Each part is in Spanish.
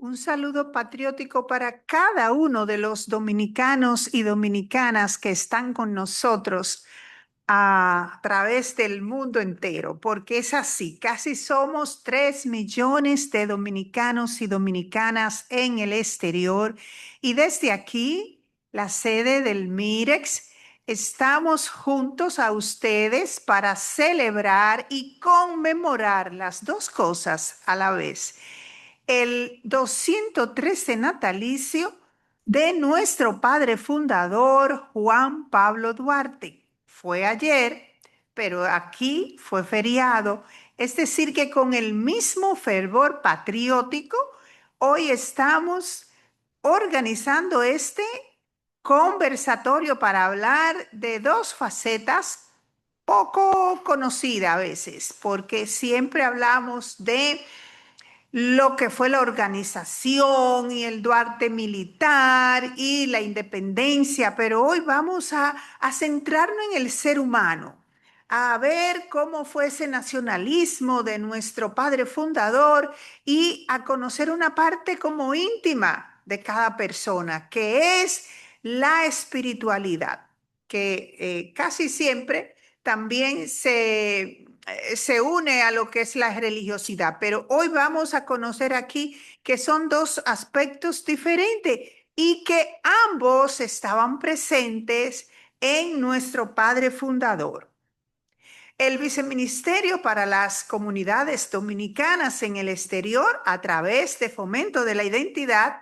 Un saludo patriótico para cada uno de los dominicanos y dominicanas que están con nosotros a través del mundo entero, porque es así, casi somos 3 millones de dominicanos y dominicanas en el exterior y desde aquí, la sede del MIREX, estamos juntos a ustedes para celebrar y conmemorar las dos cosas a la vez: el 213 natalicio de nuestro padre fundador Juan Pablo Duarte. Fue ayer, pero aquí fue feriado, es decir, que con el mismo fervor patriótico, hoy estamos organizando este conversatorio para hablar de dos facetas poco conocidas a veces, porque siempre hablamos de lo que fue la organización y el Duarte militar y la independencia, pero hoy vamos a centrarnos en el ser humano, a ver cómo fue ese nacionalismo de nuestro padre fundador y a conocer una parte como íntima de cada persona, que es la espiritualidad, que casi siempre también se une a lo que es la religiosidad, pero hoy vamos a conocer aquí que son dos aspectos diferentes y que ambos estaban presentes en nuestro padre fundador. El Viceministerio para las Comunidades Dominicanas en el Exterior, a través de Fomento de la Identidad,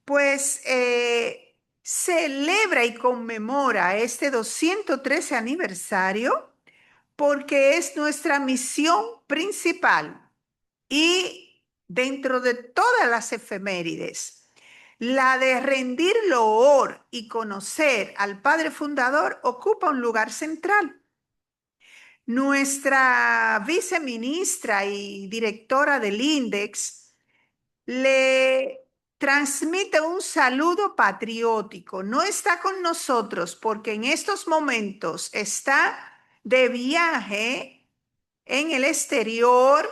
pues celebra y conmemora este 213 aniversario porque es nuestra misión principal y dentro de todas las efemérides, la de rendir loor y conocer al Padre Fundador ocupa un lugar central. Nuestra viceministra y directora del INDEX le transmite un saludo patriótico. No está con nosotros porque en estos momentos está de viaje en el exterior,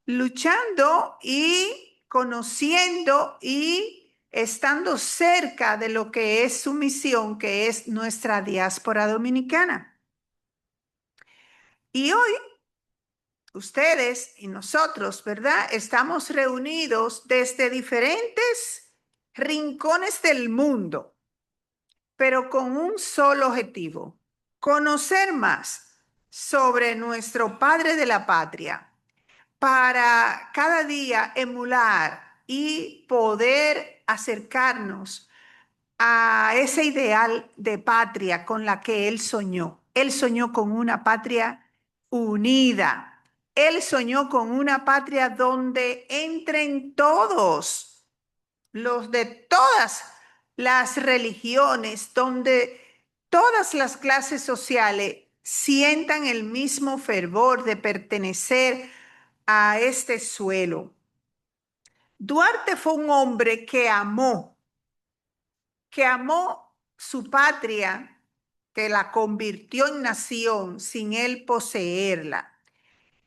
luchando y conociendo y estando cerca de lo que es su misión, que es nuestra diáspora dominicana. Y hoy ustedes y nosotros, ¿verdad? Estamos reunidos desde diferentes rincones del mundo, pero con un solo objetivo: conocer más sobre nuestro Padre de la Patria, para cada día emular y poder acercarnos a ese ideal de patria con la que él soñó. Él soñó con una patria unida. Él soñó con una patria donde entren todos los de todas las religiones, donde todas las clases sociales sientan el mismo fervor de pertenecer a este suelo. Duarte fue un hombre que amó su patria, que la convirtió en nación sin él poseerla,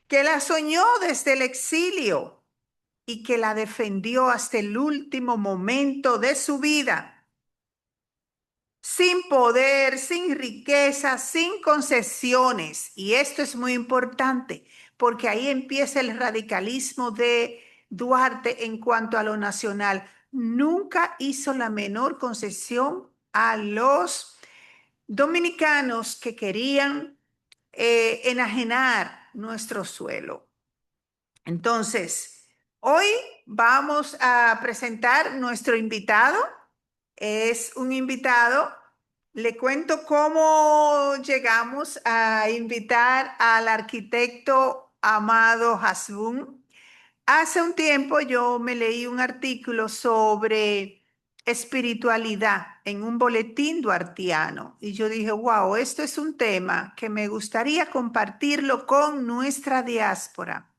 que la soñó desde el exilio y que la defendió hasta el último momento de su vida, sin poder, sin riqueza, sin concesiones. Y esto es muy importante, porque ahí empieza el radicalismo de Duarte en cuanto a lo nacional. Nunca hizo la menor concesión a los dominicanos que querían enajenar nuestro suelo. Entonces, hoy vamos a presentar nuestro invitado. Es un invitado. Le cuento cómo llegamos a invitar al arquitecto Amado Hasbún. Hace un tiempo yo me leí un artículo sobre espiritualidad en un boletín duartiano y yo dije, wow, esto es un tema que me gustaría compartirlo con nuestra diáspora.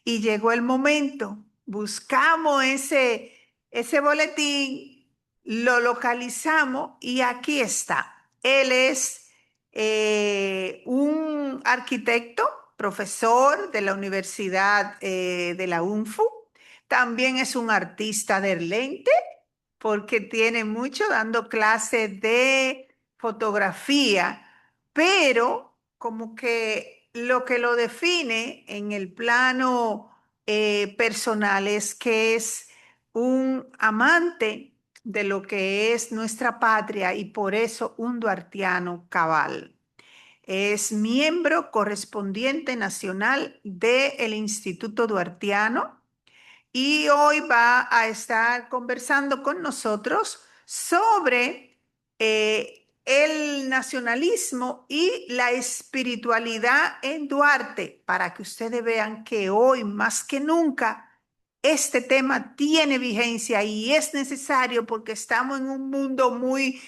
Y llegó el momento, buscamos ese boletín, lo localizamos y aquí está. Él es un arquitecto, profesor de la Universidad de la UNFU. También es un artista del lente porque tiene mucho dando clases de fotografía, pero como que lo define en el plano personal es que es un amante de lo que es nuestra patria y por eso un duartiano cabal. Es miembro correspondiente nacional del Instituto Duartiano y hoy va a estar conversando con nosotros sobre el nacionalismo y la espiritualidad en Duarte, para que ustedes vean que hoy más que nunca este tema tiene vigencia y es necesario porque estamos en un mundo muy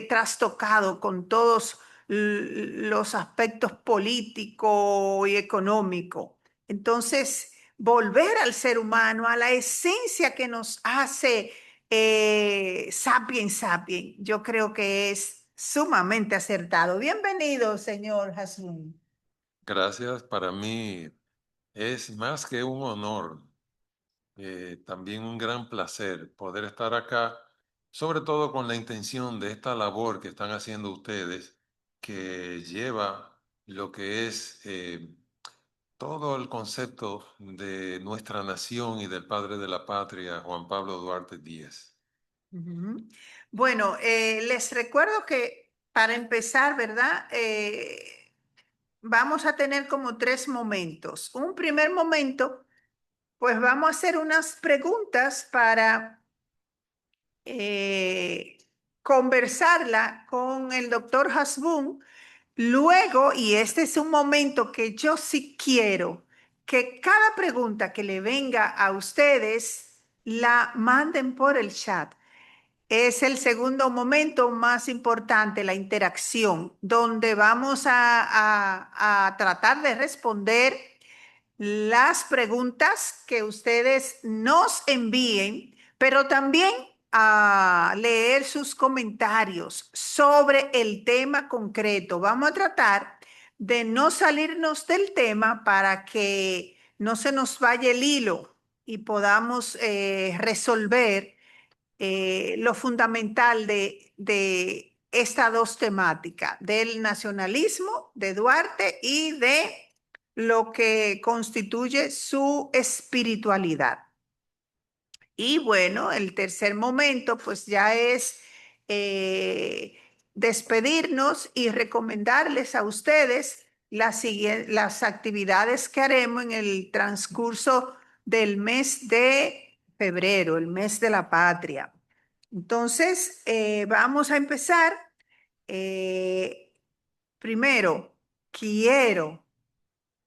trastocado con todos los aspectos políticos y económicos. Entonces, volver al ser humano, a la esencia que nos hace sapiens sapiens, yo creo que es sumamente acertado. Bienvenido, señor Hasbun. Gracias, para mí es más que un honor, también un gran placer poder estar acá, sobre todo con la intención de esta labor que están haciendo ustedes, que lleva lo que es todo el concepto de nuestra nación y del padre de la patria, Juan Pablo Duarte Díaz. Ujú. Bueno, les recuerdo que para empezar, ¿verdad? Vamos a tener como tres momentos. Un primer momento, pues vamos a hacer unas preguntas para eh, conversarla con el doctor Hasbun. Luego, y este es un momento que yo sí quiero, que cada pregunta que le venga a ustedes la manden por el chat. Es el segundo momento más importante, la interacción, donde vamos a tratar de responder las preguntas que ustedes nos envíen, pero también a leer sus comentarios sobre el tema concreto. Vamos a tratar de no salirnos del tema para que no se nos vaya el hilo y podamos resolver lo fundamental de estas dos temáticas, del nacionalismo de Duarte y de lo que constituye su espiritualidad. Y bueno, el tercer momento pues ya es eh, despedirnos y recomendarles a ustedes las actividades que haremos en el transcurso del mes de febrero, el mes de la patria. Entonces, vamos a empezar. Eh, Primero, quiero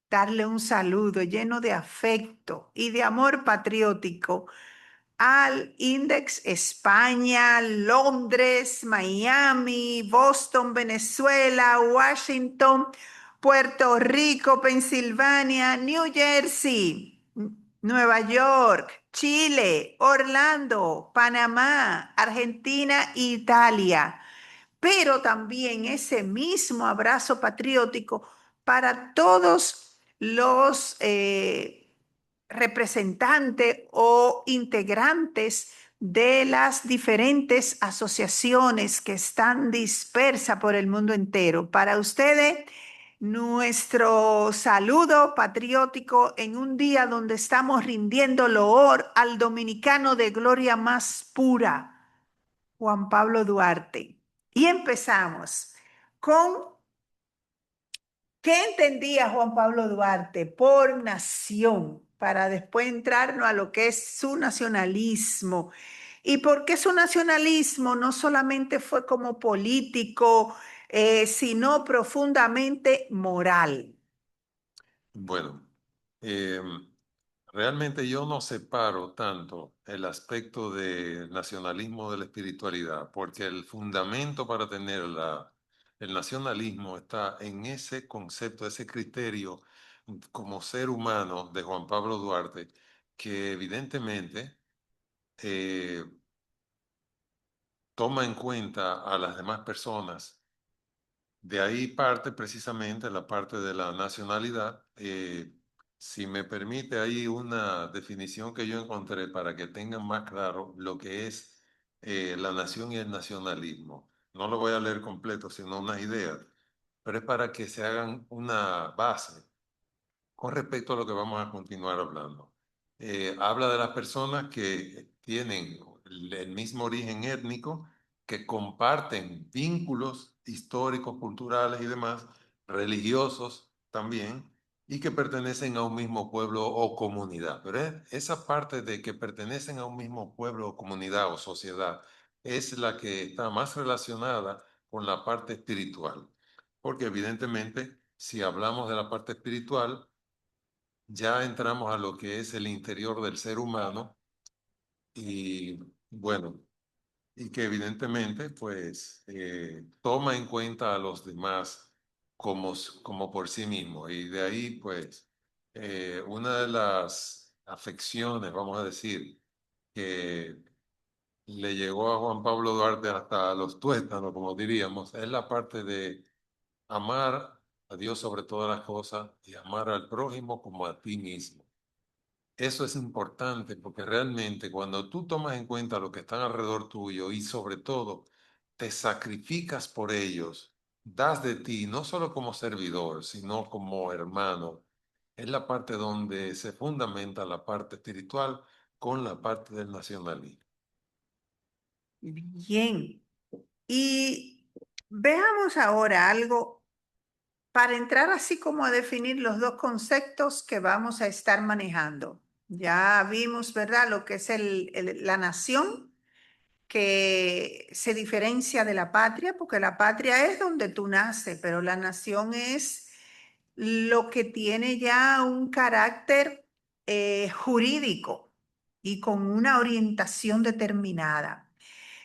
darle un saludo lleno de afecto y de amor patriótico al Index España, Londres, Miami, Boston, Venezuela, Washington, Puerto Rico, Pensilvania, New Jersey, Nueva York, Chile, Orlando, Panamá, Argentina, Italia, pero también ese mismo abrazo patriótico para todos los representantes o integrantes de las diferentes asociaciones que están dispersas por el mundo entero. Para ustedes, nuestro saludo patriótico en un día donde estamos rindiendo loor al dominicano de gloria más pura, Juan Pablo Duarte. Y empezamos con ¿qué entendía Juan Pablo Duarte por nación? Para después entrarnos a lo que es su nacionalismo. ¿Y por qué su nacionalismo no solamente fue como político, sino profundamente moral? Bueno, eh, realmente yo no separo tanto el aspecto de nacionalismo de la espiritualidad, porque el fundamento para tener el nacionalismo está en ese concepto, ese criterio como ser humano de Juan Pablo Duarte, que evidentemente eh, toma en cuenta a las demás personas. De ahí parte precisamente la parte de la nacionalidad. Si me permite, hay una definición que yo encontré para que tengan más claro lo que es la nación y el nacionalismo. No lo voy a leer completo, sino unas ideas, pero es para que se hagan una base con respecto a lo que vamos a continuar hablando. Habla de las personas que tienen el mismo origen étnico, que comparten vínculos históricos, culturales y demás, religiosos también, y que pertenecen a un mismo pueblo o comunidad. Pero esa parte de que pertenecen a un mismo pueblo o comunidad o sociedad es la que está más relacionada con la parte espiritual. Porque evidentemente, si hablamos de la parte espiritual, ya entramos a lo que es el interior del ser humano y bueno, y que evidentemente pues toma en cuenta a los demás como por sí mismo. Y de ahí pues una de las afecciones, vamos a decir, que le llegó a Juan Pablo Duarte hasta los tuétanos, como diríamos, es la parte de amar a Dios sobre todas las cosas y amar al prójimo como a ti mismo. Eso es importante porque realmente cuando tú tomas en cuenta lo que están alrededor tuyo y sobre todo te sacrificas por ellos, das de ti, no solo como servidor, sino como hermano, es la parte donde se fundamenta la parte espiritual con la parte del nacionalismo. Bien. Y veamos ahora algo para entrar así como a definir los dos conceptos que vamos a estar manejando. Ya vimos, ¿verdad?, lo que es la nación, que se diferencia de la patria, porque la patria es donde tú naces, pero la nación es lo que tiene ya un carácter jurídico y con una orientación determinada.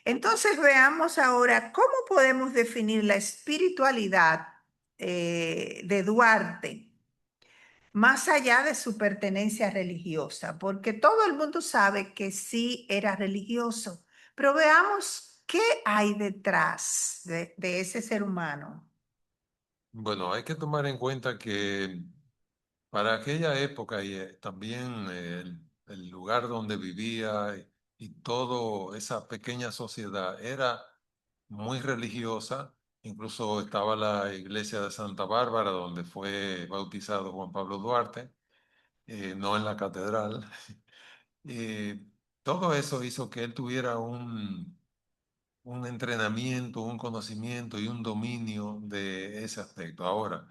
Entonces veamos ahora cómo podemos definir la espiritualidad de Duarte más allá de su pertenencia religiosa, porque todo el mundo sabe que sí era religioso, pero veamos qué hay detrás de ese ser humano. Bueno, hay que tomar en cuenta que para aquella época y también el lugar donde vivía y toda esa pequeña sociedad era muy religiosa. Incluso estaba la iglesia de Santa Bárbara, donde fue bautizado Juan Pablo Duarte, no en la catedral. Eh, Todo eso hizo que él tuviera un entrenamiento, un conocimiento y un dominio de ese aspecto. Ahora,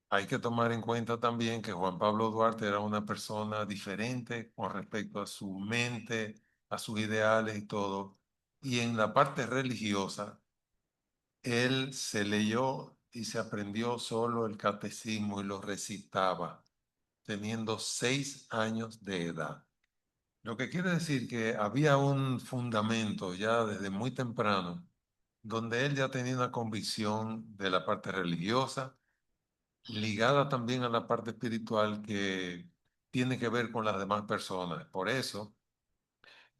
hay que tomar en cuenta también que Juan Pablo Duarte era una persona diferente con respecto a su mente, a sus ideales y todo. Y en la parte religiosa, él se leyó y se aprendió solo el catecismo y lo recitaba, teniendo 6 años de edad. Lo que quiere decir que había un fundamento ya desde muy temprano, donde él ya tenía una convicción de la parte religiosa ligada también a la parte espiritual que tiene que ver con las demás personas. Por eso,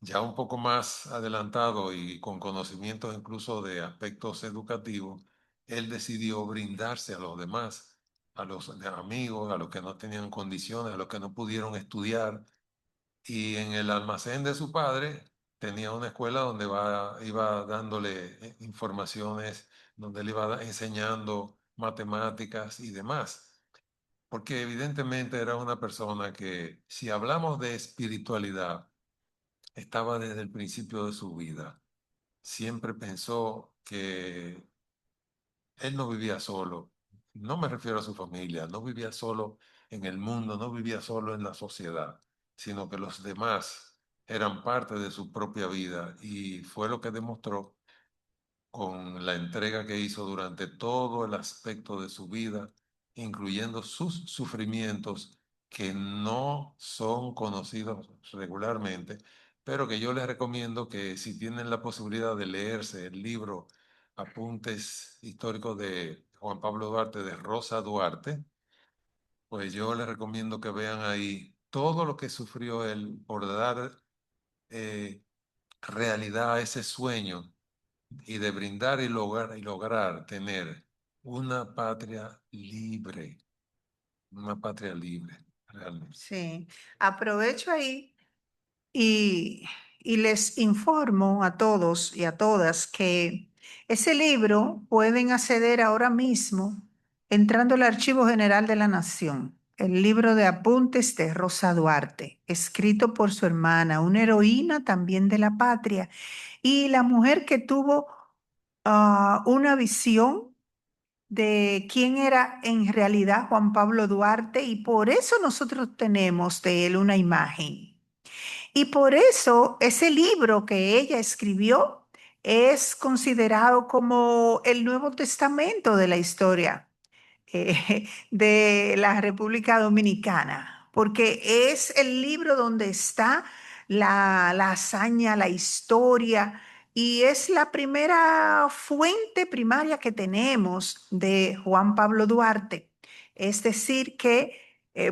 ya un poco más adelantado y con conocimientos incluso de aspectos educativos, él decidió brindarse a los demás, a los amigos, a los que no tenían condiciones, a los que no pudieron estudiar. Y en el almacén de su padre tenía una escuela donde iba dándole informaciones, donde le iba enseñando matemáticas y demás. Porque evidentemente era una persona que, si hablamos de espiritualidad, estaba desde el principio de su vida. Siempre pensó que él no vivía solo. No me refiero a su familia, no vivía solo en el mundo, no vivía solo en la sociedad, sino que los demás eran parte de su propia vida y fue lo que demostró con la entrega que hizo durante todo el aspecto de su vida, incluyendo sus sufrimientos que no son conocidos regularmente, pero que yo les recomiendo que si tienen la posibilidad de leerse el libro Apuntes históricos de Juan Pablo Duarte, de Rosa Duarte, pues yo les recomiendo que vean ahí todo lo que sufrió él por dar eh, realidad a ese sueño y de brindar y lograr tener una patria libre. una patria libre, realmente. Sí, aprovecho ahí y, y les informo a todos y a todas que ese libro pueden acceder ahora mismo entrando al Archivo General de la Nación, el libro de apuntes de Rosa Duarte, escrito por su hermana, una heroína también de la patria, y la mujer que tuvo una visión de quién era en realidad Juan Pablo Duarte, y por eso nosotros tenemos de él una imagen. Y por eso ese libro que ella escribió es considerado como el Nuevo Testamento de la historia de la República Dominicana, porque es el libro donde está la hazaña, la historia, y es la primera fuente primaria que tenemos de Juan Pablo Duarte. Es decir, que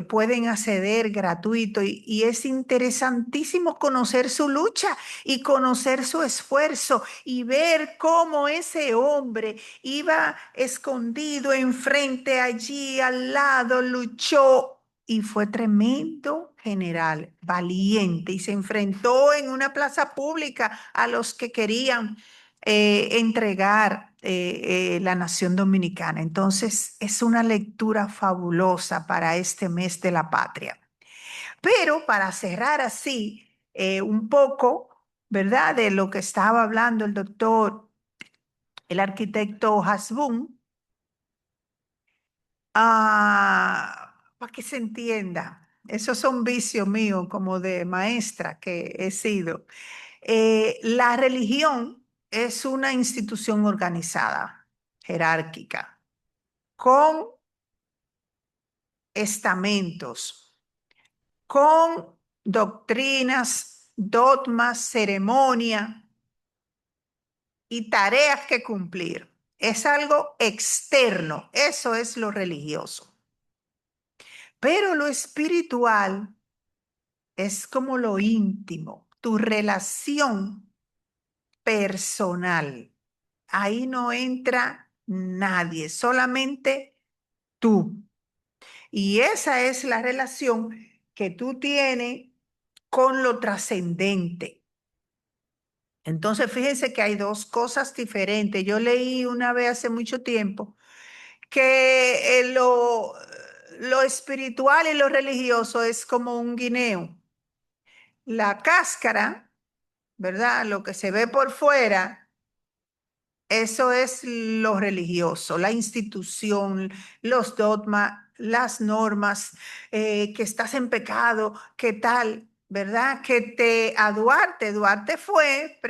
pueden acceder gratuito y es interesantísimo conocer su lucha y conocer su esfuerzo y ver cómo ese hombre iba escondido enfrente, allí al lado, luchó y fue tremendo general, valiente, y se enfrentó en una plaza pública a los que querían entregar la nación dominicana. Entonces, es una lectura fabulosa para este mes de la patria. Pero para cerrar así un poco, ¿verdad? De lo que estaba hablando el doctor, el arquitecto Hasbun, para que se entienda, esos son vicios míos como de maestra que he sido. La religión es una institución organizada, jerárquica, con estamentos, con doctrinas, dogmas, ceremonia y tareas que cumplir. Es algo externo, eso es lo religioso. Pero lo espiritual es como lo íntimo, tu relación personal. Ahí no entra nadie, solamente tú. Y esa es la relación que tú tienes con lo trascendente. Entonces, fíjense que hay dos cosas diferentes. Yo leí una vez hace mucho tiempo que lo espiritual y lo religioso es como un guineo. La cáscara, ¿verdad? Lo que se ve por fuera, eso es lo religioso, la institución, los dogmas, las normas, que estás en pecado, qué tal, ¿verdad? Que a Duarte fue,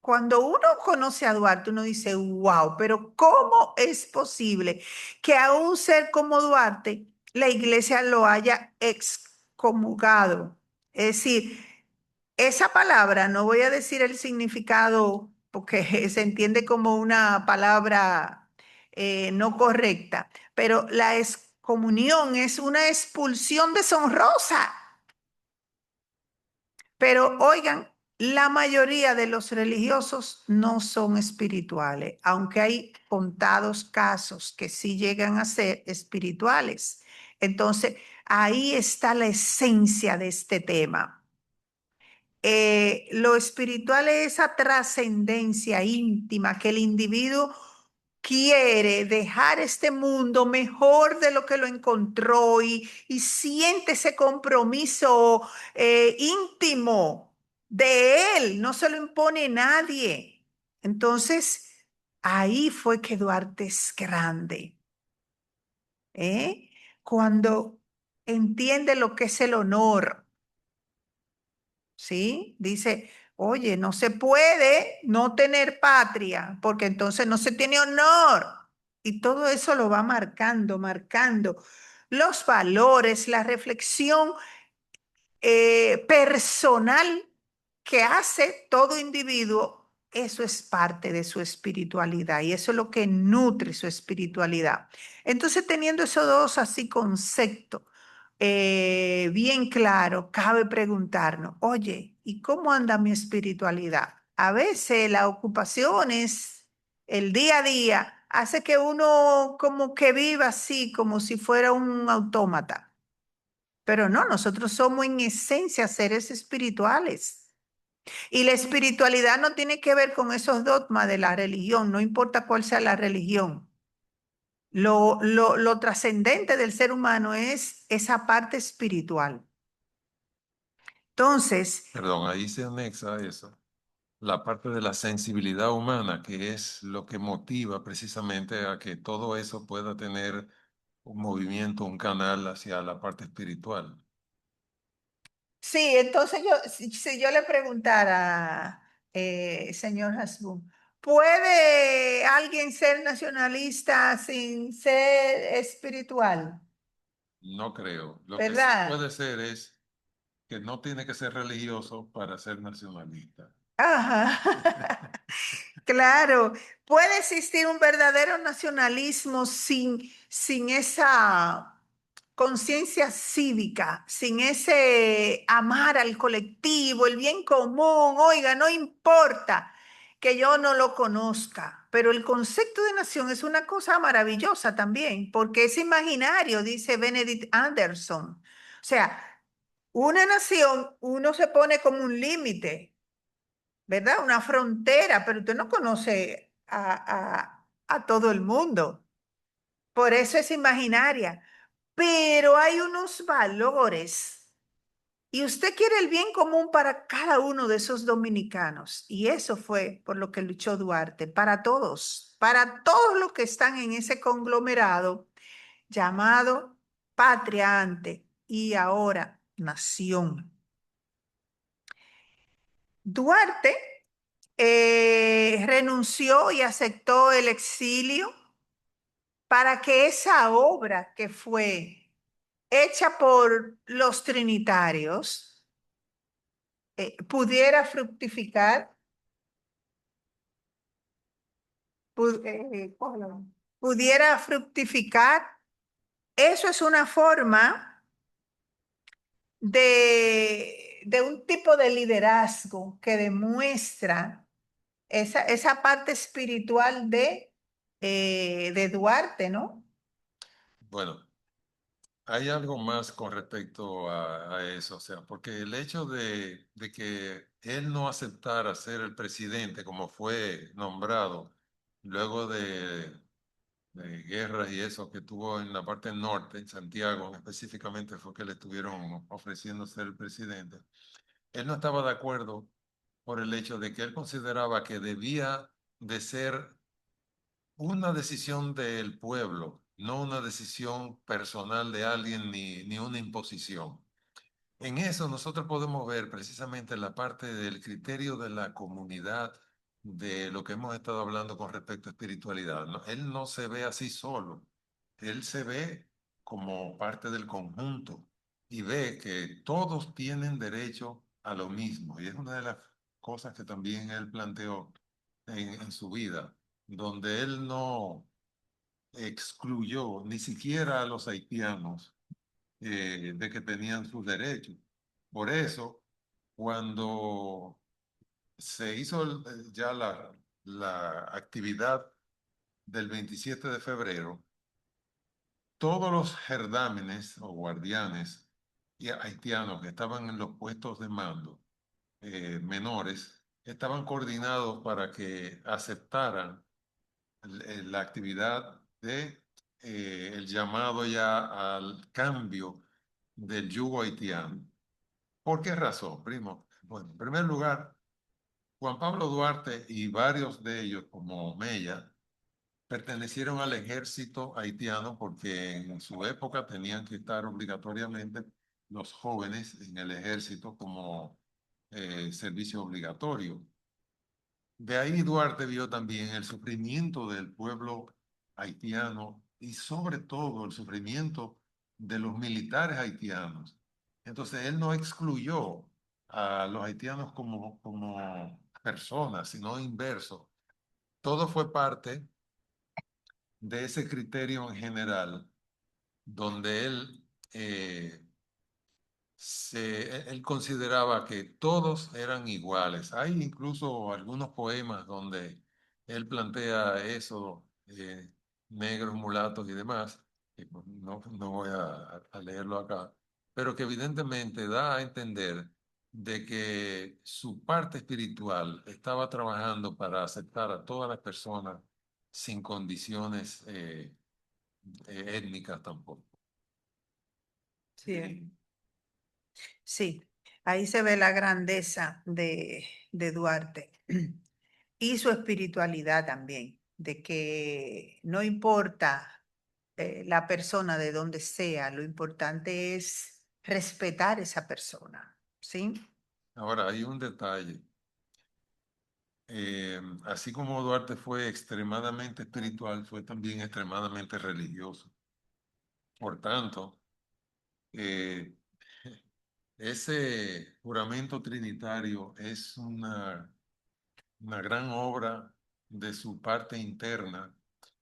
cuando uno conoce a Duarte, uno dice, wow, pero ¿cómo es posible que a un ser como Duarte la iglesia lo haya excomulgado? Es decir, esa palabra, no voy a decir el significado porque se entiende como una palabra no correcta, pero la excomunión es una expulsión deshonrosa. Pero oigan, la mayoría de los religiosos no son espirituales, aunque hay contados casos que sí llegan a ser espirituales. Entonces, ahí está la esencia de este tema. Lo espiritual es esa trascendencia íntima que el individuo quiere dejar este mundo mejor de lo que lo encontró y siente ese compromiso íntimo de él, no se lo impone nadie. Entonces, ahí fue que Duarte es grande, ¿eh? Cuando entiende lo que es el honor. ¿Sí? Dice, oye, no se puede no tener patria, porque entonces no se tiene honor. Y todo eso lo va marcando, marcando los valores, la reflexión personal que hace todo individuo. Eso es parte de su espiritualidad y eso es lo que nutre su espiritualidad. Entonces, teniendo esos dos así conceptos bien claro, cabe preguntarnos, oye, ¿y cómo anda mi espiritualidad? A veces las ocupaciones, el día a día, hace que uno como que viva así, como si fuera un autómata. Pero no, nosotros somos en esencia seres espirituales. Y la espiritualidad no tiene que ver con esos dogmas de la religión, no importa cuál sea la religión. Lo trascendente del ser humano es esa parte espiritual. Entonces, Perdón, ahí se anexa eso, la parte de la sensibilidad humana, que es lo que motiva precisamente a que todo eso pueda tener un movimiento, un canal hacia la parte espiritual. sí, entonces si yo le preguntara, señor Hasbun, ¿puede alguien ser nacionalista sin ser espiritual? No creo. Lo que sí ¿Verdad? puede ser es que no tiene que ser religioso para ser nacionalista. Ajá. Claro, puede existir un verdadero nacionalismo sin esa conciencia cívica, sin ese amar al colectivo, el bien común. Oiga, no importa que yo no lo conozca, pero el concepto de nación es una cosa maravillosa también, porque es imaginario, dice Benedict Anderson. O sea, una nación, uno se pone como un límite, ¿verdad? Una frontera, pero usted no conoce a todo el mundo. Por eso es imaginaria. Pero hay unos valores y usted quiere el bien común para cada uno de esos dominicanos. Y eso fue por lo que luchó Duarte, para todos los que están en ese conglomerado llamado patria antes y ahora nación. Duarte renunció y aceptó el exilio para que esa obra que fue hecha por los trinitarios pudiera fructificar, cógelo, pudiera fructificar. Eso es una forma de un tipo de liderazgo que demuestra esa parte espiritual de Duarte, ¿no? Bueno, hay algo más con respecto a eso, o sea, porque el hecho de que él no aceptara ser el presidente como fue nombrado luego de guerras y eso que tuvo en la parte norte, en Santiago específicamente fue que le estuvieron ofreciendo ser el presidente. Él no estaba de acuerdo por el hecho de que él consideraba que debía de ser una decisión del pueblo, no una decisión personal de alguien ni una imposición. En eso nosotros podemos ver precisamente la parte del criterio de la comunidad, de lo que hemos estado hablando con respecto a espiritualidad, ¿no? Él no se ve así solo, él se ve como parte del conjunto y ve que todos tienen derecho a lo mismo. Y es una de las cosas que también él planteó en su vida, donde él no excluyó ni siquiera a los haitianos de que tenían sus derechos. Por eso, cuando se hizo ya la actividad del 27 de febrero, todos los gerdámenes o guardianes haitianos que estaban en los puestos de mando menores estaban coordinados para que aceptaran la actividad de el llamado ya al cambio del yugo haitiano. ¿Por qué razón, primo? Bueno, en primer lugar, Juan Pablo Duarte y varios de ellos, como Mella, pertenecieron al ejército haitiano porque en su época tenían que estar obligatoriamente los jóvenes en el ejército como servicio obligatorio. De ahí Duarte vio también el sufrimiento del pueblo haitiano y sobre todo el sufrimiento de los militares haitianos. Entonces él no excluyó a los haitianos como personas, sino inverso. Todo fue parte de ese criterio en general, donde él consideraba que todos eran iguales. Hay incluso algunos poemas donde él plantea eso eh, negros, mulatos y demás, que pues no voy a leerlo acá, pero que evidentemente da a entender de que su parte espiritual estaba trabajando para aceptar a todas las personas sin condiciones étnicas tampoco. Sí. Sí, ahí se ve la grandeza de Duarte y su espiritualidad también, de que no importa la persona de donde sea, lo importante es respetar esa persona, ¿sí? Ahora, hay un detalle. Así como Duarte fue extremadamente espiritual, fue también extremadamente religioso. Por tanto, eh, ese juramento trinitario es una gran obra de su parte interna,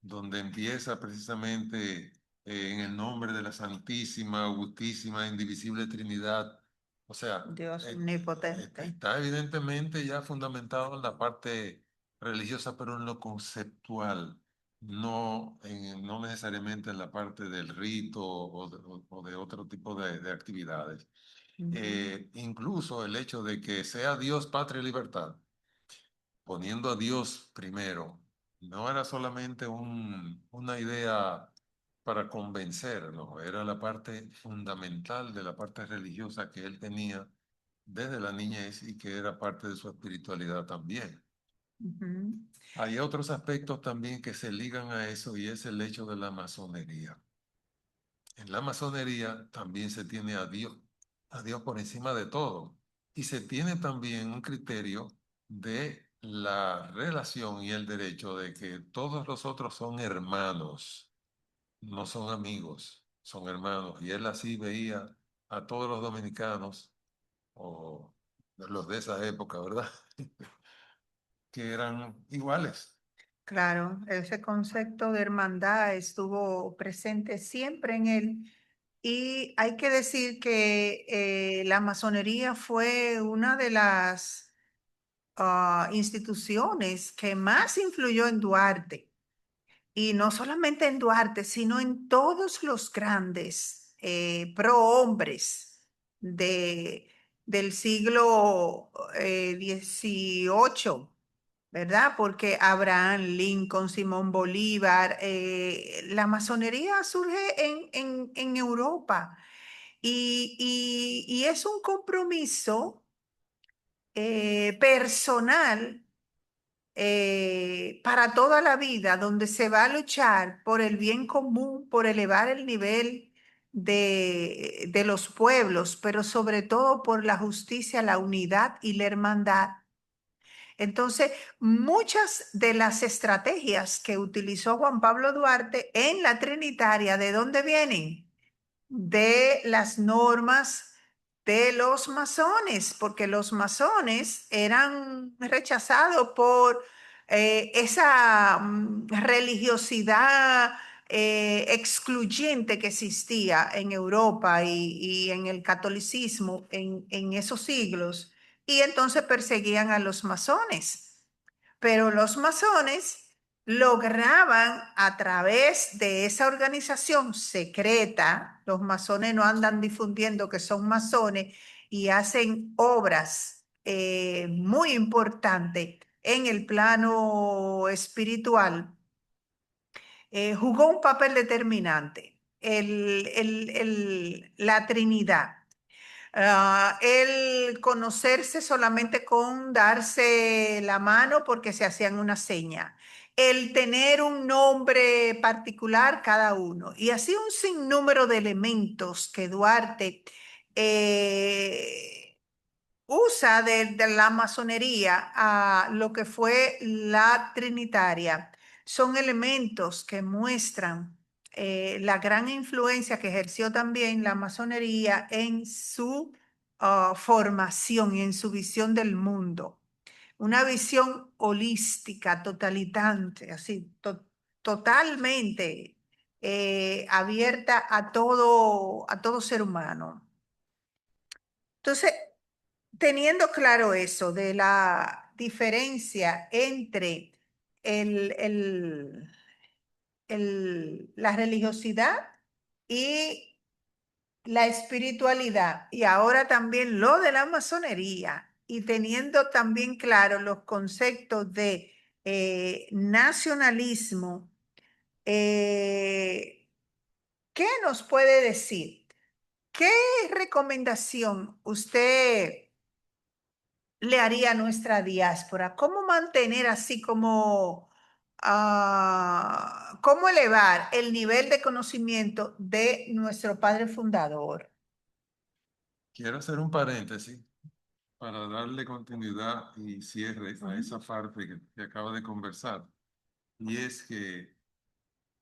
donde empieza precisamente en el nombre de la Santísima, Augustísima, Indivisible Trinidad. O sea, Dios omnipotente. está evidentemente ya fundamentado en la parte religiosa, pero en lo conceptual, no necesariamente en la parte del rito o de otro tipo de actividades. Ujú. Incluso el hecho de que sea Dios, patria y libertad poniendo a Dios primero, no era solamente una idea para convencerlo, era la parte fundamental de la parte religiosa que él tenía desde la niñez y que era parte de su espiritualidad también. Ujú. Hay otros aspectos también que se ligan a eso y es el hecho de la masonería. En la masonería también se tiene a Dios por encima de todo. Y se tiene también un criterio de la relación y el derecho de que todos los otros son hermanos, no son amigos, son hermanos. Y él así veía a todos los dominicanos, o los de esa época, ¿verdad? Que eran iguales. Claro, ese concepto de hermandad estuvo presente siempre en él. Y hay que decir que la masonería fue una de las instituciones que más influyó en Duarte. Y no solamente en Duarte, sino en todos los grandes prohombres de, del siglo XVIII, ¿verdad? Porque Abraham Lincoln, Simón Bolívar, la masonería surge en Europa y es un compromiso personal para toda la vida, donde se va a luchar por el bien común, por elevar el nivel de los pueblos, pero sobre todo por la justicia, la unidad y la hermandad. Entonces, muchas de las estrategias que utilizó Juan Pablo Duarte en la Trinitaria, ¿de dónde vienen? De las normas de los masones, porque los masones eran rechazados por esa religiosidad excluyente que existía en Europa y en el catolicismo en esos siglos, y entonces perseguían a los masones. Pero los masones lograban a través de esa organización secreta, los masones no andan difundiendo que son masones y hacen obras muy importantes en el plano espiritual, jugó un papel determinante. La Trinidad. El conocerse solamente con darse la mano porque se hacían una seña. El tener un nombre particular cada uno. Y así un sinnúmero de elementos que Duarte eh, usa de la masonería a lo que fue la trinitaria. Son elementos que muestran la gran influencia que ejerció también la masonería en su formación y en su visión del mundo. Una visión holística, totalizante, así, totalmente abierta a todo ser humano. Entonces, teniendo claro eso de la diferencia entre el, el- la religiosidad y la espiritualidad, y ahora también lo de la masonería, y teniendo también claro los conceptos de nacionalismo, eh, ¿qué nos puede decir? ¿Qué recomendación usted le haría a nuestra diáspora? ¿Cómo mantener así como, cómo elevar el nivel de conocimiento de nuestro padre fundador? Quiero hacer un paréntesis para darle continuidad y cierre a esa parte que acabo de conversar. Y es que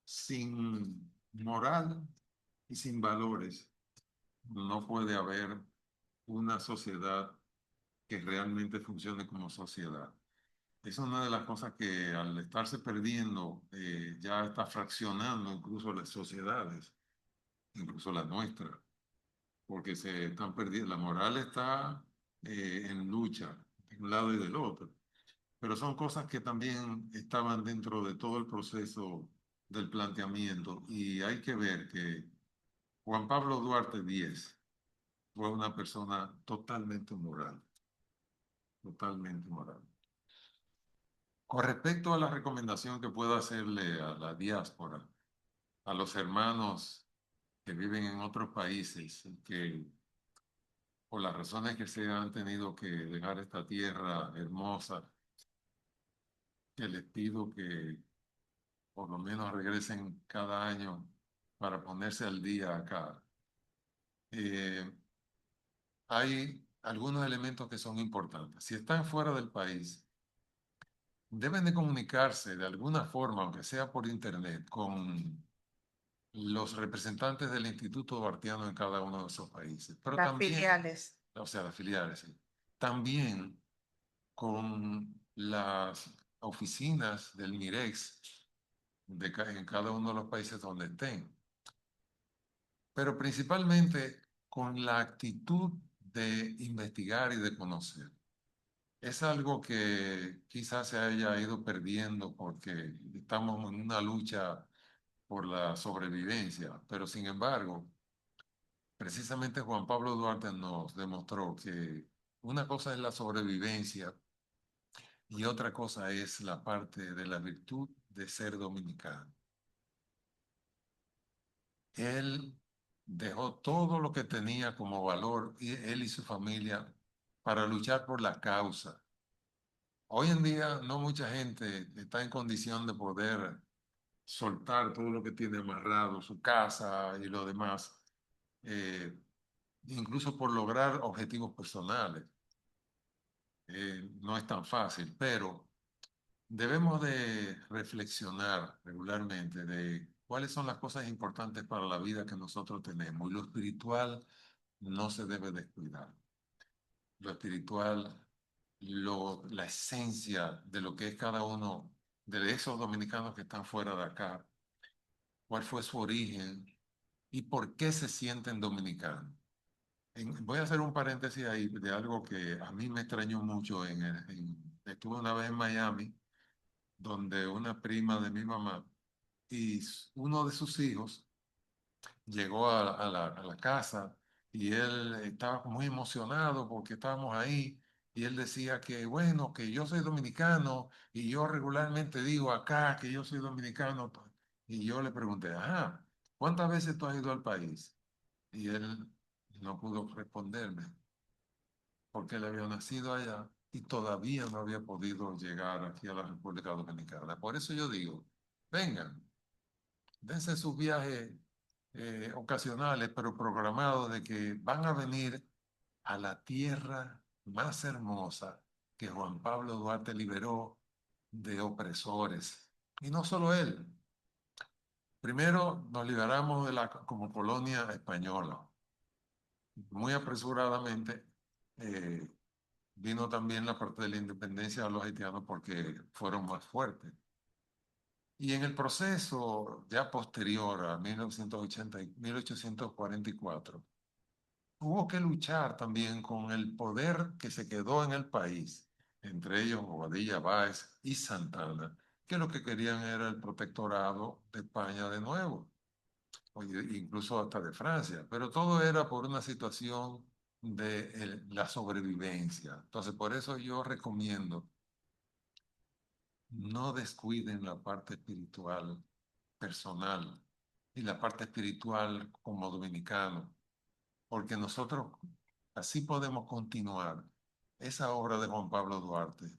sin moral y sin valores no puede haber una sociedad que realmente funcione como sociedad. Es una de las cosas que al estarse perdiendo ya está fraccionando incluso las sociedades, incluso la nuestra, porque se están perdiendo. La moral está en lucha de un lado y del otro, pero son cosas que también estaban dentro de todo el proceso del planteamiento y hay que ver que Juan Pablo Duarte Díez fue una persona totalmente moral, totalmente moral. Con respecto a la recomendación que puedo hacerle a la diáspora, a los hermanos que viven en otros países, que por las razones que se han tenido que dejar esta tierra hermosa, que les pido que por lo menos regresen cada año para ponerse al día acá. Eh, Hay algunos elementos que son importantes. Si están fuera del país, deben de comunicarse de alguna forma, aunque sea por internet, con los representantes del Instituto Duartiano en cada uno de esos países, pero Las también, filiales. o sea, las filiales, sí. También con las oficinas del MIREX en cada uno de los países donde estén, pero principalmente con la actitud de investigar y de conocer. Es algo que quizás se haya ido perdiendo porque estamos en una lucha por la sobrevivencia, pero sin embargo, precisamente Juan Pablo Duarte nos demostró que una cosa es la sobrevivencia y otra cosa es la parte de la virtud de ser dominicano. Él dejó todo lo que tenía como valor, él y su familia, para luchar por la causa. Hoy en día no mucha gente está en condición de poder soltar todo lo que tiene amarrado, su casa y lo demás, eh, incluso por lograr objetivos personales. No es tan fácil, pero debemos de reflexionar regularmente de cuáles son las cosas importantes para la vida que nosotros tenemos. Y lo espiritual no se debe descuidar. Lo espiritual, la esencia de lo que es cada uno de esos dominicanos que están fuera de acá, cuál fue su origen y por qué se sienten dominicanos. Voy a hacer un paréntesis ahí de algo que a mí me extrañó mucho. Estuve una vez en Miami, donde una prima de mi mamá y uno de sus hijos llegó a la casa y él estaba muy emocionado porque estábamos ahí y él decía que, bueno, que yo soy dominicano y yo regularmente digo acá que yo soy dominicano. Y yo le pregunté, ajá, ¿cuántas veces tú has ido al país? Y él no pudo responderme porque él había nacido allá y todavía no había podido llegar aquí a la República Dominicana. Por eso yo digo, vengan, dense sus viajes ocasionales, pero programados de que van a venir a la tierra más hermosa que Juan Pablo Duarte liberó de opresores. Y no solo él. Primero nos liberamos como colonia española. Muy apresuradamente eh, vino también la parte de la independencia de los haitianos porque fueron más fuertes. Y en el proceso ya posterior a 1980 y 1844, hubo que luchar también con el poder que se quedó en el país, entre ellos Bobadilla Báez y Santana, que lo que querían era el protectorado de España de nuevo, o incluso hasta de Francia, pero todo era por una situación de la sobrevivencia. Entonces, por eso yo recomiendo no descuiden la parte espiritual personal y la parte espiritual como dominicano, porque nosotros así podemos continuar esa obra de Juan Pablo Duarte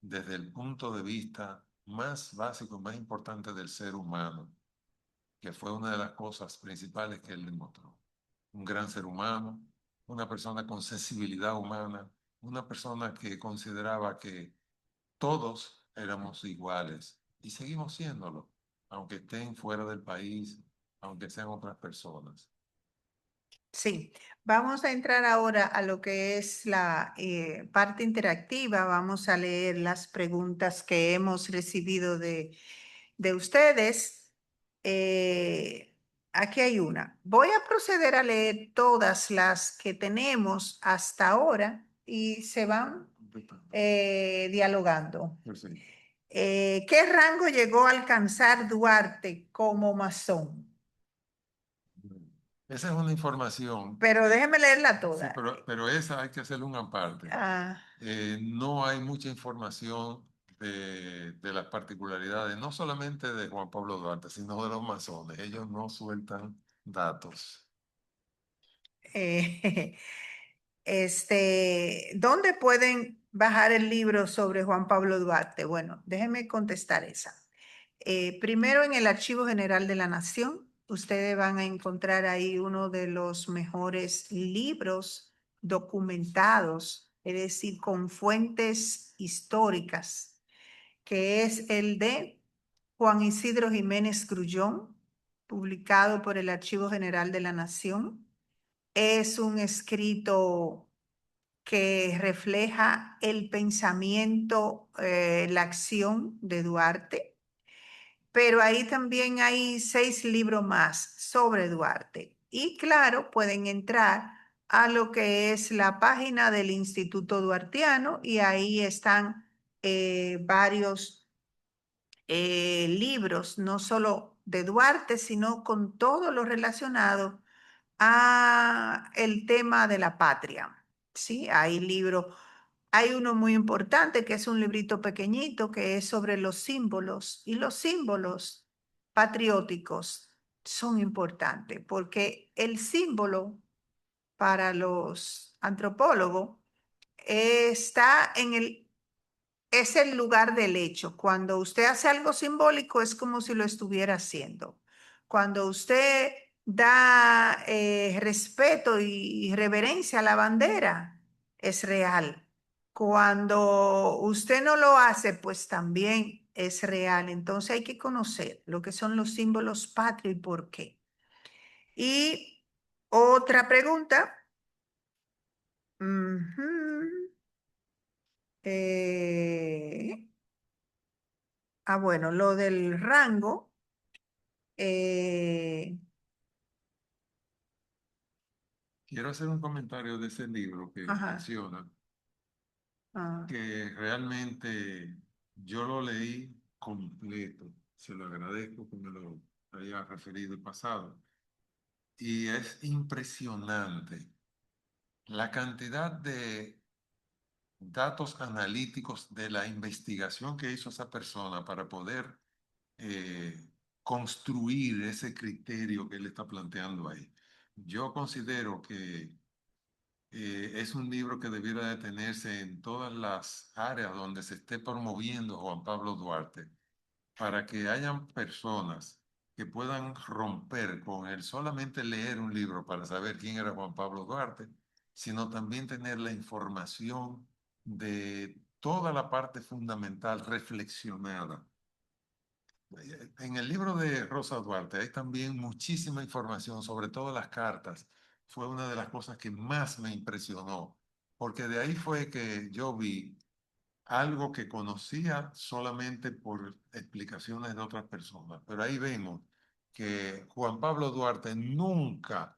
desde el punto de vista más básico, más importante del ser humano, que fue una de las cosas principales que él demostró. Un gran ser humano, una persona con sensibilidad humana, una persona que consideraba que todos éramos iguales y seguimos siéndolo, aunque estén fuera del país, aunque sean otras personas. Sí, vamos a entrar ahora a lo que es la parte interactiva. Vamos a leer las preguntas que hemos recibido de ustedes. Aquí hay una. Voy a proceder a leer todas las que tenemos hasta ahora y se van dialogando. Perfecto. ¿Qué rango llegó a alcanzar Duarte como masón? Esa es una información, Pero déjeme leerla sí, toda. pero esa hay que hacerle una parte. Ah, No hay mucha información de las particularidades, no solamente de Juan Pablo Duarte, sino de los masones. Ellos no sueltan datos. eh, ¿dónde pueden bajar el libro sobre Juan Pablo Duarte? Bueno, déjenme contestar esa. Primero, en el Archivo General de la Nación, ustedes van a encontrar ahí uno de los mejores libros documentados, es decir, con fuentes históricas, que es el de Juan Isidro Jiménez Grullón, publicado por el Archivo General de la Nación. Es un escrito que refleja el pensamiento, la acción de Duarte, pero ahí también hay 6 libros más sobre Duarte. Y claro, pueden entrar a lo que es la página del Instituto Duartiano y ahí están varios libros, no solo de Duarte, sino con todo lo relacionado a el tema de la patria. Sí, hay libros. Hay uno muy importante que es un librito pequeñito que es sobre los símbolos y los símbolos patrióticos son importantes porque el símbolo para los antropólogos está en es el lugar del hecho. Cuando usted hace algo simbólico es como si lo estuviera haciendo. Cuando usted da respeto y reverencia a la bandera, es real. Cuando usted no lo hace, pues también es real. Entonces hay que conocer lo que son los símbolos patrios y por qué. Y otra pregunta. Ujú. Eh, bueno, lo del rango. eh, Quiero hacer un comentario de ese libro que ajá. menciona Ah, que realmente yo lo leí completo. Se lo agradezco que me lo haya referido y pasado. Y es impresionante la cantidad de datos analíticos de la investigación que hizo esa persona para poder construir ese criterio que él está planteando ahí. Yo considero que es un libro que debiera de tenerse en todas las áreas donde se esté promoviendo Juan Pablo Duarte, para que hayan personas que puedan romper con el solamente leer un libro para saber quién era Juan Pablo Duarte, sino también tener la información de toda la parte fundamental reflexionada. En el libro de Rosa Duarte hay también muchísima información, sobre todo las cartas. Fue una de las cosas que más me impresionó, porque de ahí fue que yo vi algo que conocía solamente por explicaciones de otras personas. Pero ahí vemos que Juan Pablo Duarte nunca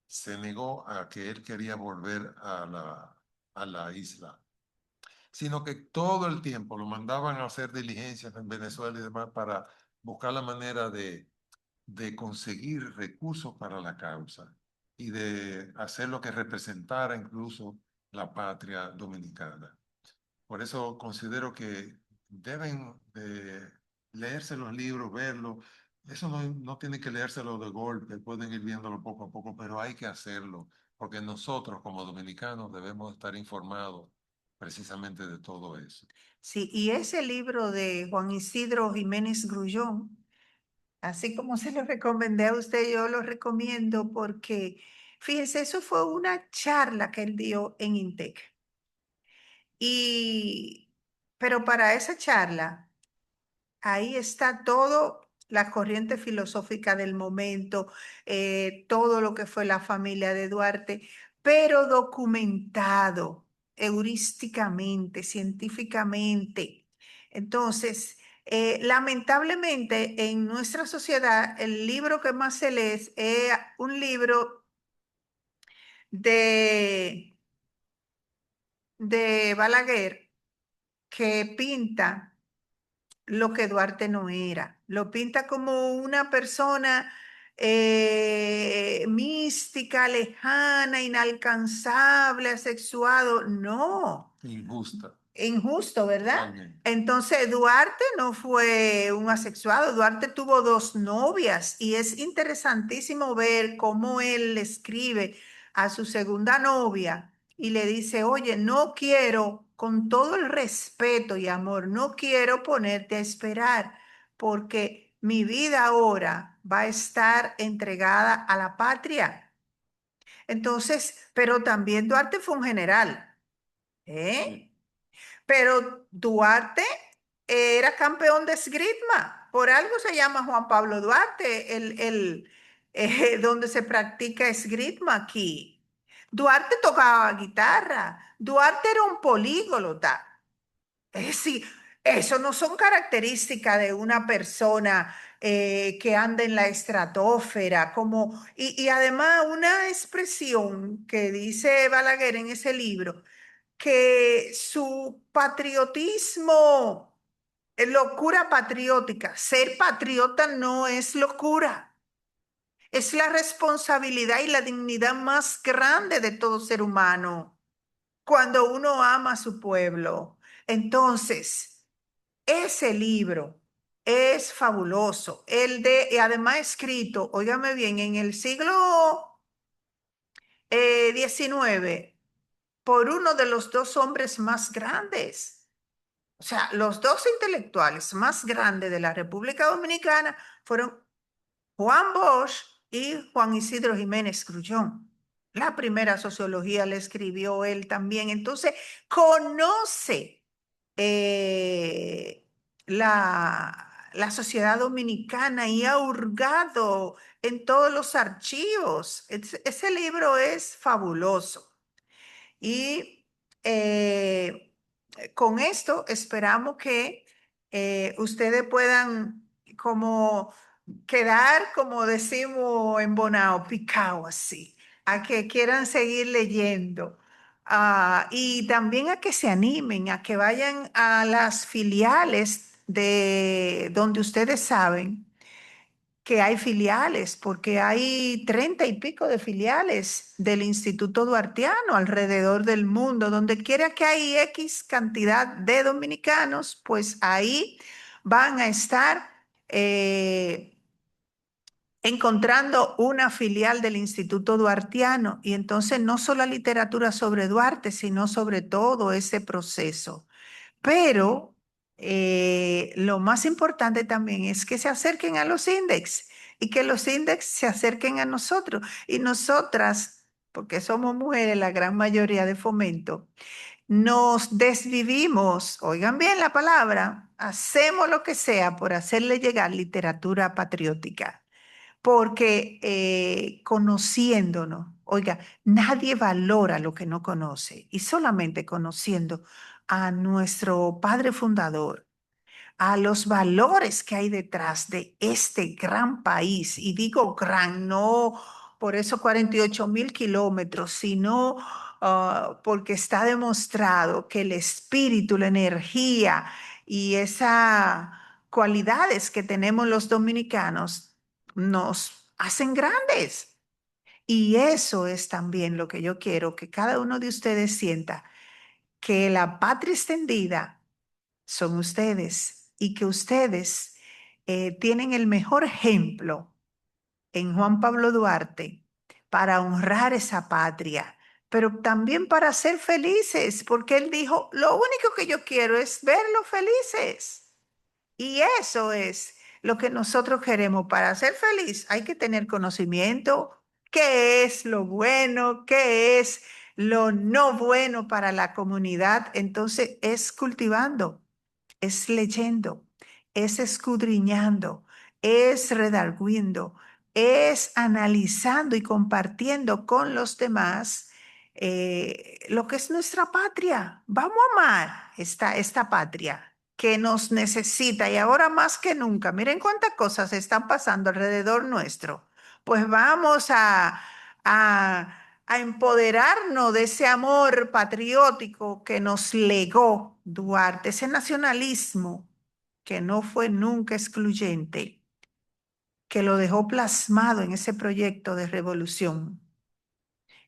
se negó a que él quería volver a la isla. sino que todo el tiempo lo mandaban a hacer diligencias en Venezuela y demás para buscar la manera de conseguir recursos para la causa y de hacer lo que representara incluso la patria dominicana. Por eso considero que deben de leerse los libros, verlos. Eso no tiene que leérselo de golpe, pueden ir viéndolo poco a poco, pero hay que hacerlo, porque nosotros como dominicanos debemos estar informados precisamente de todo eso. Sí, y ese libro de Juan Isidro Jiménez Grullón, así como se lo recomendé a usted, yo lo recomiendo porque, fíjese, eso fue una charla que él dio en INTEC. Y, pero para esa charla, ahí está todo, la corriente filosófica del momento, todo lo que fue la familia de Duarte, pero documentado heurísticamente, científicamente. Entonces, lamentablemente en nuestra sociedad, el libro que más se lee es un libro de, de Balaguer que pinta lo que Duarte no era. Lo pinta como una persona mística, lejana, inalcanzable, asexuado. No. Injusta, Injusto, ¿verdad? totalmente. Entonces, Duarte no fue un asexuado, Duarte tuvo dos novias y es interesantísimo ver cómo él le escribe a su segunda novia y le dice, oye, no quiero, con todo el respeto y amor, no quiero ponerte a esperar porque mi vida ahora va a estar entregada a la patria. Entonces, pero también Duarte fue un general, ¿eh? Sí. Pero Duarte era campeón de esgrima. Por algo se llama Juan Pablo Duarte, donde se practica esgrima aquí. Duarte tocaba guitarra. Duarte era un políglota. Es decir, eso no son características de una persona que anda en la estratosfera, como, y además una expresión que dice Balaguer en ese libro que su patriotismo es locura patriótica. Ser patriota no es locura, es la responsabilidad y la dignidad más grande de todo ser humano cuando uno ama a su pueblo. Entonces, ese libro es fabuloso. Y además escrito, óigame bien, en el siglo XIX por uno de los dos hombres más grandes. O sea, los dos intelectuales más grandes de la República Dominicana fueron Juan Bosch y Juan Isidro Jiménez Grullón. La primera sociología la escribió él también. Entonces, conoce eh, la sociedad dominicana y ha hurgado en todos los archivos. Ese libro es fabuloso. Y con esto esperamos que ustedes puedan como quedar, como decimos en Bonao, picado así, a que quieran seguir leyendo. Y también a que se animen, a que vayan a las filiales de donde ustedes saben que hay filiales, porque hay 30 y pico de filiales del Instituto Duartiano alrededor del mundo. Donde quiera que hay X cantidad de dominicanos, pues ahí van a estar encontrando una filial del Instituto Duartiano. Y entonces no solo la literatura sobre Duarte, sino sobre todo ese proceso. Pero lo más importante también es que se acerquen a los índex y que los índex se acerquen a nosotros. Y nosotras, porque somos mujeres, la gran mayoría de Fomento, nos desvivimos, oigan bien la palabra, hacemos lo que sea por hacerle llegar literatura patriótica porque conociéndonos, oiga, nadie valora lo que no conoce y solamente conociendo a nuestro padre fundador, a los valores que hay detrás de este gran país, y digo gran, no por esos 48.000 kilómetros, sino porque está demostrado que el espíritu, la energía y esas cualidades que tenemos los dominicanos nos hacen grandes. Y eso es también lo que yo quiero que cada uno de ustedes sienta, que la patria extendida son ustedes y que ustedes tienen el mejor ejemplo en Juan Pablo Duarte para honrar esa patria, pero también para ser felices, porque él dijo, lo único que yo quiero es verlos felices. Y eso es lo que nosotros queremos. Para ser feliz hay que tener conocimiento, qué es lo bueno, qué es lo no bueno para la comunidad. Entonces es cultivando, es leyendo, es escudriñando, es redargüindo, es analizando y compartiendo con los demás lo que es nuestra patria. Vamos a amar esta patria que nos necesita y ahora más que nunca. Miren cuántas cosas están pasando alrededor nuestro. Pues vamos a empoderarnos de ese amor patriótico que nos legó Duarte, ese nacionalismo que no fue nunca excluyente, que lo dejó plasmado en ese proyecto de revolución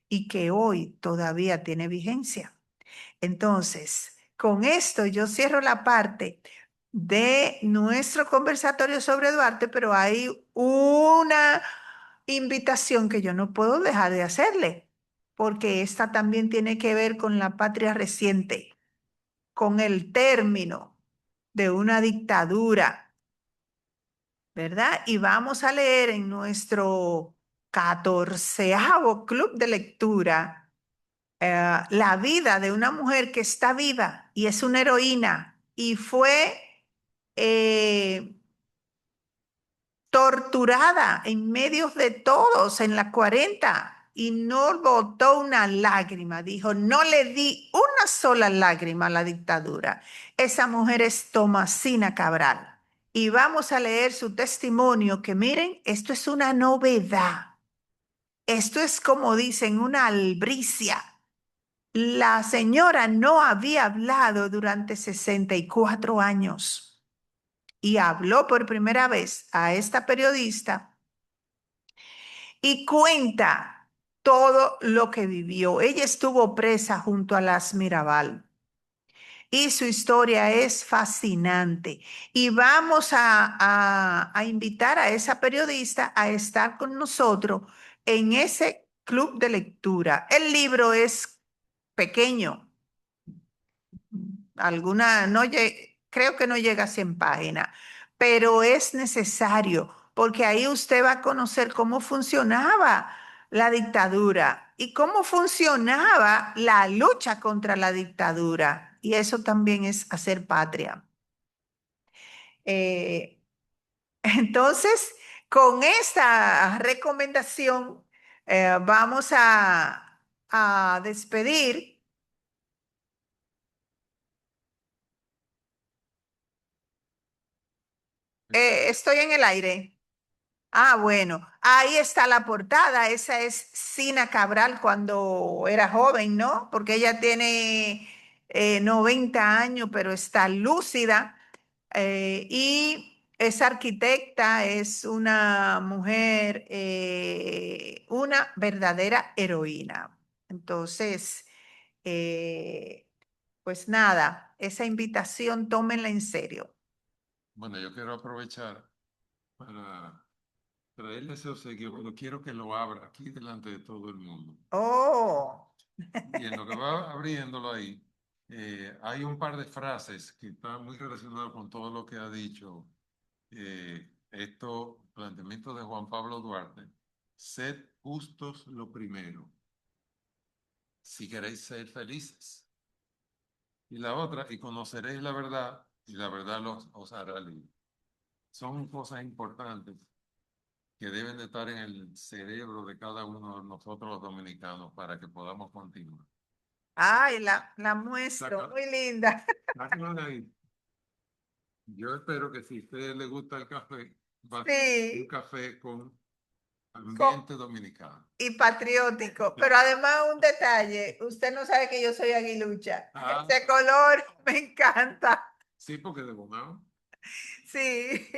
y que hoy todavía tiene vigencia. Entonces, con esto yo cierro la parte de nuestro conversatorio sobre Duarte, pero hay una invitación que yo no puedo dejar de hacerle, porque esta también tiene que ver con la patria reciente, con el término de una dictadura, ¿verdad? Y vamos a leer en nuestro 14º club de lectura la vida de una mujer que está viva y es una heroína y fue eh, torturada en medio de todos en la 40 y no botó una lágrima. Dijo, no le di una sola lágrima a la dictadura. Esa mujer es Tomasina Cabral. Y vamos a leer su testimonio, que miren, esto es una novedad. Esto es como dicen, una albricia. La señora no había hablado durante 64 años y habló por primera vez a esta periodista y cuenta todo lo que vivió. Ella estuvo presa junto a las Mirabal y su historia es fascinante. Y vamos a invitar a esa periodista a estar con nosotros en ese club de lectura. El libro es pequeño, alguna, no creo que no llega a 100 páginas, pero es necesario porque ahí usted va a conocer cómo funcionaba la dictadura y cómo funcionaba la lucha contra la dictadura. Y eso también es hacer patria. Eh, entonces, con esta recomendación, vamos a despedir. Estoy en el aire. Ah, bueno, ahí está la portada. Esa es Sina Cabral cuando era joven, ¿no? Porque ella tiene 90 años, pero está lúcida. Y es arquitecta, es una mujer, una verdadera heroína. Entonces, eh, pues nada, esa invitación tómenla en serio. Bueno, yo quiero aprovechar para traerle ese obsequio, pero quiero que lo abra aquí delante de todo el mundo. Oh. Y en lo que va abriéndolo ahí, hay un par de frases que están muy relacionadas con todo lo que ha dicho estos planteamientos de Juan Pablo Duarte. Sed justos lo primero, si queréis ser felices. Y la otra, y conoceréis la verdad, y la verdad os hará libre. Son cosas importantes que deben de estar en el cerebro de cada uno de nosotros los dominicanos para que podamos continuar. Ay, la muestro, Saca, muy linda. sácala de ahí. Yo espero que si a usted le gusta el café, va a ser un Sí, café con Ambiente dominicano. y patriótico. Pero además un detalle, usted no sabe que yo soy aguilucha. Ah, Ese color me encanta. sí, porque de Bonao. Sí,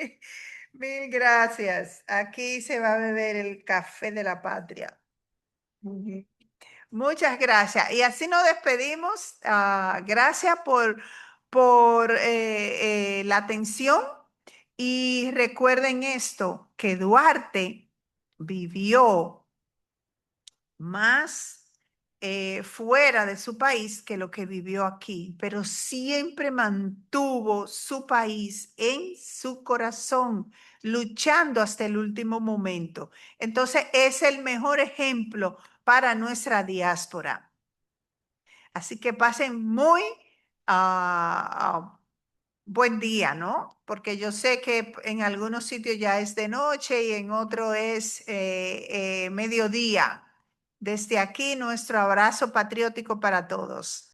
mil gracias. Aquí se va a beber el café de la patria. Ujú. Muchas gracias. Y así nos despedimos. Gracias por la atención. Y recuerden esto, que Duarte vivió más fuera de su país que lo que vivió aquí, pero siempre mantuvo su país en su corazón, luchando hasta el último momento. Entonces es el mejor ejemplo para nuestra diáspora. Así que pasen muy buen día, ¿no? Porque yo sé que en algunos sitios ya es de noche y en otro es mediodía. Desde aquí, nuestro abrazo patriótico para todos.